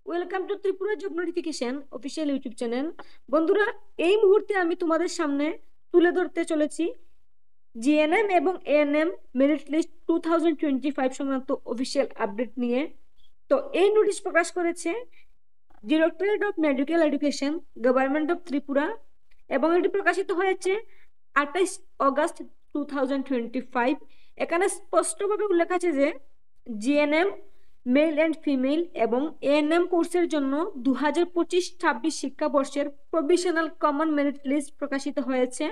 Welcome to Tripura job notification official YouTube channel. বন্ধুরা, এই মুহূর্তে আমি তোমাদের সামনে তুলে ধরতে চলেছি জিএনএম এবং এএনএম মেরিট লিস্ট 2025 সংক্রান্ত অফিসিয়াল আপডেট নিয়ে। তো এই নোটিশ প্রকাশ করেছে directorate of medical education, government of Tripura, এবং এটি প্রকাশিত হয়েছে 28 অগস্ট 2025। এখানে স্পষ্টভাবে উল্লেখ আছে যে জিএনএম মেল অ্যান্ড ফিমেল এবং এএনএম কোর্সের জন্য 2025-26 শিক্ষাবর্ষের প্রভিশনাল কমন মেরিট লিস্ট প্রকাশিত হয়েছে।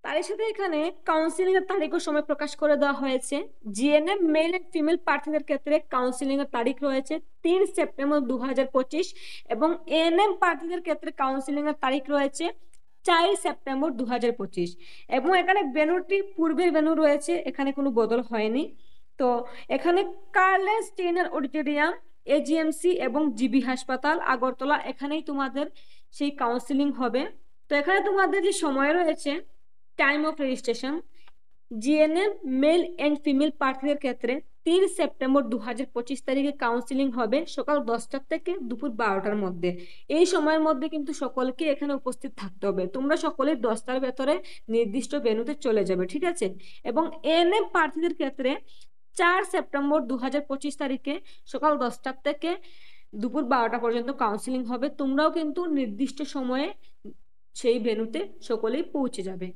তার সাথে এখানে কাউন্সিলিং এর তারিখ ও সময় প্রকাশ করে দেওয়া হয়েছে। জিএনএম মেল এন্ড ফিমেল প্রার্থীদের ক্ষেত্রে কাউন্সিলিং এর তারিখ রয়েছে 3 সেপ্টেম্বর 2025 এবং এএনএম প্রার্থীদের ক্ষেত্রে কাউন্সিলিং এর তারিখ রয়েছে 4 সেপ্টেম্বর 2025 এবং এখানে ভেন্যুটি পূর্বের ভেন্যু রয়েছে, এখানে কোনো বদল হয়নি। তো এখানে কার্লেন স্টেইনার অডিটোরিয়াম, এজিএমসি এবং জিবি হাসপাতাল আগরতলা, এখানেই তোমাদের সেই কাউন্সিলিং হবে। তো এখানে তোমাদের যে সময় রয়েছে, time of registration GNM male and female প্রার্থীদের ক্ষেত্রে 3 সেপ্টেম্বর 2025 তারিখে কাউন্সিলিং হবে সকাল 10টা থেকে দুপুর 12টার মধ্যে। এই সময়ের মধ্যে কিন্তু সকলকে এখানে উপস্থিত থাকতে হবে। তোমরা সকলে 10টার ভেতরে নির্দিষ্ট ভেন্যুতে চলে যাবে, ঠিক আছে? এবং এএনএম প্রার্থীদের ক্ষেত্রে 4 সেপ্টেম্বর 2025 তারিখে সকাল 10টা থেকে দুপুর 12টা পর্যন্ত কাউন্সিলিং হবে। তোমরাও কিন্তু নির্দিষ্ট সময়ে সেই ভেন্যুতে সকলেই পৌঁছে যাবে।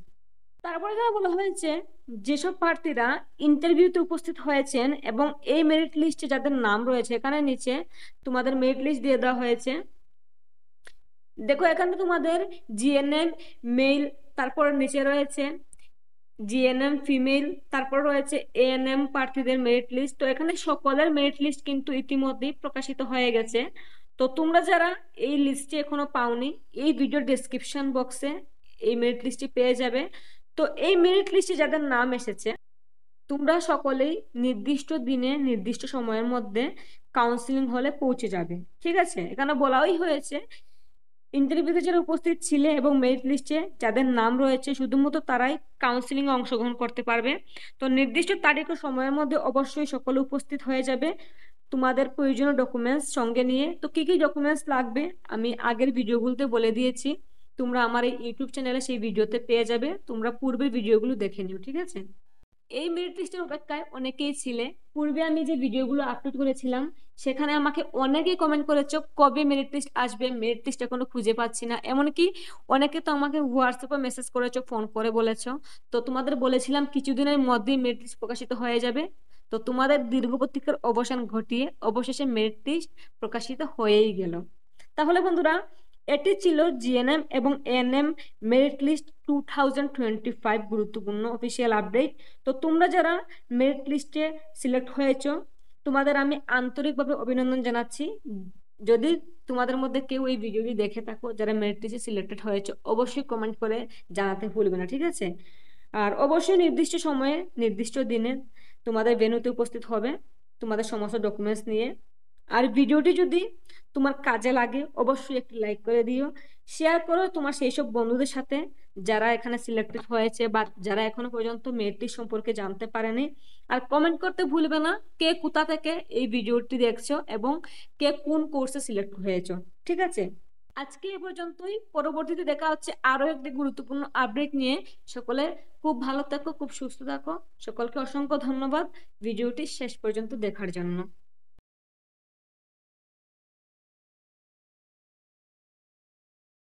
তারপরে যারা বলা হয়েছে যেসব প্রার্থীরা ইন্টারভিউতে উপস্থিত হয়েছেন এবং এই মেরিট লিস্টে যাদের নাম রয়েছে, এখানে নিচে তোমাদের মেরিট লিস্ট দিয়ে দেওয়া হয়েছে। দেখো এখানে তোমাদের জিএনএম মেল, তারপর নিচে রয়েছে জিএনএম ফিমেল, তারপর রয়েছে এএনএম প্রার্থীদের মেরিট লিস্ট। তো এখানে সকলের মেরিট লিস্ট কিন্তু ইতিমধ্যেই প্রকাশিত হয়ে গেছে। তো তোমরা যারা এই লিস্টে এখনো পাওনি, এই ভিডিও ডেসক্রিপশন বক্সে এই মেরিট লিস্টটি পেয়ে যাবে। তো এই মেরিট লিস্টে যাদের নাম এসেছে, তোমরা সকলেই নির্দিষ্ট দিনে নির্দিষ্ট সময়ের মধ্যে কাউন্সিলিং হলে পৌঁছে যাবে, ঠিক আছে? এখানে বলাই হয়েছে ইন্টারভিউতে যারা উপস্থিত ছিলে এবং মেরিট লিস্টে যাদের নাম রয়েছে শুধুমাত্র তারাই কাউন্সিলিং এ অংশগ্রহণ করতে পারবে। তো নির্দিষ্ট তারিখ ও সময়ের মধ্যে অবশ্যই সকলে উপস্থিত হয়ে যাবে তোমাদের প্রয়োজনীয় ডকুমেন্টস সঙ্গে নিয়ে। তো কি কি ডকুমেন্টস লাগবে আমি আগের ভিডিওগুলোতে বলে দিয়েছি, তোমরা আমার এই ইউটিউব চ্যানেলে সেই ভিডিওতে পেয়ে যাবে। তোমরা পূর্বের ভিডিওগুলো দেখে নিও, ঠিক আছে? এই মেরিট লিস্টের অপেক্ষায় অনেকেই ছিলে। পূর্বে আমি যে ভিডিওগুলো আপলোড করেছিলাম সেখানে আমাকে অনেকেই কমেন্ট করেছো কবে মেরিট লিস্ট আসবে, মেরিট লিস্ট এখনো খুঁজে পাচ্ছি না। এমনকি অনেকে তো আমাকে হোয়াটসঅ্যাপে মেসেজ করেছো, ফোন করে বলেছো। তো তোমাদের বলেছিলাম কিছুদিনের মধ্যেই মেরিট লিস্ট প্রকাশিত হয়ে যাবে। তো তোমাদের দীর্ঘ প্রতীক্ষার অবসান ঘটিয়ে অবশেষে মেরিট লিস্ট প্রকাশিত হয়েই গেল। তাহলে বন্ধুরা, এটি ছিল জিএনএম এবং এএনএম মেরিট লিস্ট 2025 গুরুত্বপূর্ণ অফিসিয়াল আপডেট। তো তোমরা যারা মেরিট লিস্টে সিলেক্ট হয়েছো, তোমাদের আমি আন্তরিকভাবে অভিনন্দন জানাচ্ছি। যদি তোমাদের মধ্যে কেউ এই ভিডিওটি দেখে থাকো যারা মেরিট লিস্টে সিলেক্টেড হয়েছে, অবশ্যই কমেন্ট করে জানাতে ভুলবে না, ঠিক আছে? আর অবশ্যই নির্দিষ্ট সময়ে নির্দিষ্ট দিনে তোমাদের ভেন্যুতে উপস্থিত হবে তোমাদের সমস্ত ডকুমেন্টস নিয়ে। আর ভিডিওটি যদি তোমার কাজে লাগে অবশ্যই একটি লাইক করে দিও, শেয়ার করো তোমার সেই সব বন্ধুদের সাথে যারা এখানে সিলেক্টেড হয়েছে বা যারা এখনো পর্যন্ত মেরিট লিস্ট সম্পর্কে জানতে পারেনি। আর কমেন্ট করতে ভুলবে না কে কোথা থেকে এই ভিডিওটি দেখছো এবং কে কোন কোর্সে সিলেক্ট হয়েছো, ঠিক আছে? আজকে এ পর্যন্তই। পরবর্তীতে দেখা হচ্ছে আরো একটি গুরুত্বপূর্ণ আপডেট নিয়ে। সকলে খুব ভালো থাকো, খুব সুস্থ থাকো। সকলকে অসংখ্য ধন্যবাদ ভিডিওটি শেষ পর্যন্ত দেখার জন্য।